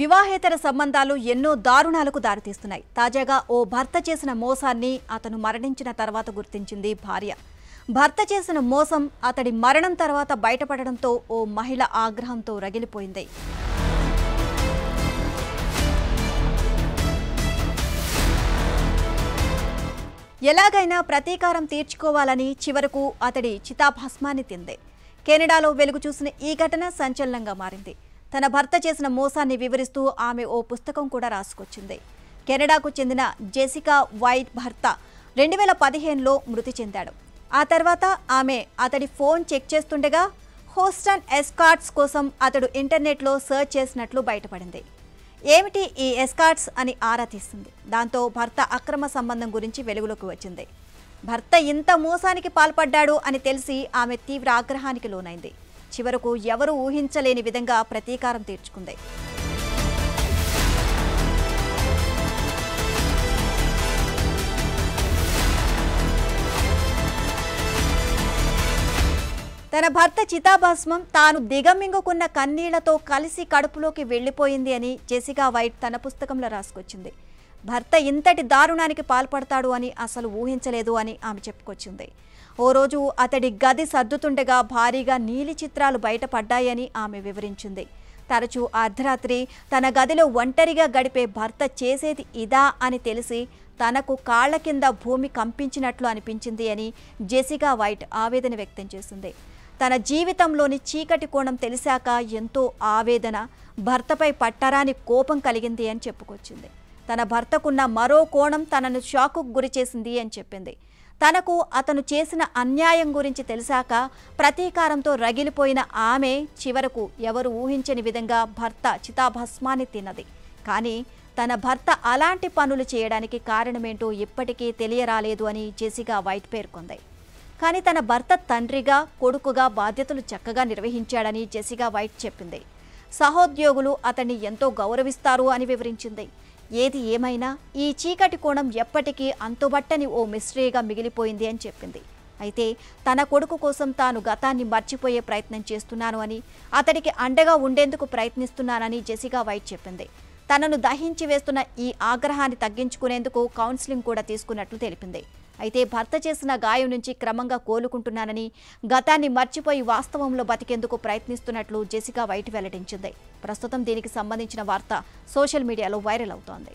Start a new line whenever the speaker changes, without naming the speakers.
వివాహేతర సంబంధాలు ఎన్నో దారుణాలకు దారితీస్తున్నాయి. తాజాగా ఓ భర్త చేసిన మోసాన్ని అతను మరణించిన తర్వాత గుర్తించింది భార్య. భర్త చేసిన మోసం అతడి మరణం తర్వాత బయటపడడంతో ఓ మహిళ ఆగ్రహంతో రగిలిపోయింది. ఎలాగైనా ప్రతీకారం తీర్చుకోవాలని చివరకు అతడి చితాభస్మాన్ని తింది. కెనడాలో వెలుగు చూసిన ఈ ఘటన సంచలనంగా మారింది. తన భర్త చేసిన మోసాన్ని వివరిస్తూ ఆమె ఓ పుస్తకం కూడా రాసుకొచ్చింది. కెనడాకు చెందిన జెసికా వైట్ భర్త 2015లో మృతి చెందాడు. ఆ తర్వాత ఆమె అతడి ఫోన్ చెక్ చేస్తుండగా హోస్టన్ ఎస్కార్ట్స్ కోసం అతడు ఇంటర్నెట్లో సర్చ్ చేసినట్లు బయటపడింది. ఏమిటి ఈ ఎస్కార్ట్స్ అని ఆరా తీస్తుంది. దాంతో భర్త అక్రమ సంబంధం గురించి వెలుగులోకి వచ్చింది. భర్త ఇంత మోసానికి పాల్పడ్డాడు అని తెలిసి ఆమె తీవ్ర ఆగ్రహానికి లోనైంది. చివరకు ఎవరూ ఊహించలేని విధంగా ప్రతీకారం తీర్చుకుంది. తన భర్త చితాభస్మం తాను దిగమింగుకున్న కన్నీళ్లతో కలిసి కడుపులోకి వెళ్లిపోయింది అని జెసికా వైట్ తన పుస్తకంలో రాసుకొచ్చింది. భర్త ఇంతటి దారుణానికి పాల్పడతాడు అని అసలు ఊహించలేదు అని ఆమె చెప్పుకొచ్చింది. ఓ రోజు అతడి గది సర్దుతుండగా భారీగా నీలి చిత్రాలు బయటపడ్డాయని ఆమె వివరించింది. తరచూ అర్ధరాత్రి తన గదిలో ఒంటరిగా గడిపే భర్త చేసేది ఇదా అని తెలిసి తనకు కాళ్ల కింద భూమి కంపించినట్లు అనిపించింది అని జెసికా వైట్ ఆవేదన వ్యక్తం చేసింది. తన జీవితంలోని చీకటి కోణం తెలిసాక ఎంతో ఆవేదన, భర్తపై పట్టరాని కోపం కలిగింది అని చెప్పుకొచ్చింది. తన భర్తకున్న మరో కోణం తనను షాకుకు గురిచేసింది అని చెప్పింది. తనకు అతను చేసిన అన్యాయం గురించి తెలిసాక ప్రతీకారంతో రగిలిపోయిన ఆమె చివరకు ఎవరు ఊహించని విధంగా భర్త చితాభస్మాన్ని తిన్నది. కానీ తన భర్త అలాంటి పనులు చేయడానికి కారణమేంటో ఇప్పటికీ తెలియరాలేదు అని జెసికా వైట్ పేర్కొంది. కానీ తన భర్త తండ్రిగా, కొడుకుగా బాధ్యతలు చక్కగా నిర్వహించాడని జెసికా వైట్ చెప్పింది. సహోద్యోగులు అతన్ని ఎంతో గౌరవిస్తారు అని వివరించింది. ఏది ఏమైనా ఈ చీకటి కోణం ఎప్పటికీ అంతుబట్టని ఓ మిస్టరీగా మిగిలిపోయింది అని చెప్పింది. అయితే తన కొడుకు కోసం తాను గతాన్ని మర్చిపోయే ప్రయత్నం చేస్తున్నాను అని, అతడికి అండగా ఉండేందుకు ప్రయత్నిస్తున్నానని జెసికా వైట్ చెప్పింది. తనను దహించి వేస్తున్న ఈ ఆగ్రహాన్ని తగ్గించుకునేందుకు కౌన్సిలింగ్ కూడా తీసుకున్నట్లు తెలిపింది. అయితే భర్త చేసిన గాయం నుంచి క్రమంగా కోలుకుంటున్నానని, గతాన్ని మర్చిపోయి వాస్తవంలో బతికేందుకు ప్రయత్నిస్తున్నట్లు జెసికా వైట్ వెల్లడించింది. ప్రస్తుతం దీనికి సంబంధించిన వార్త సోషల్ మీడియాలో వైరల్ అవుతోంది.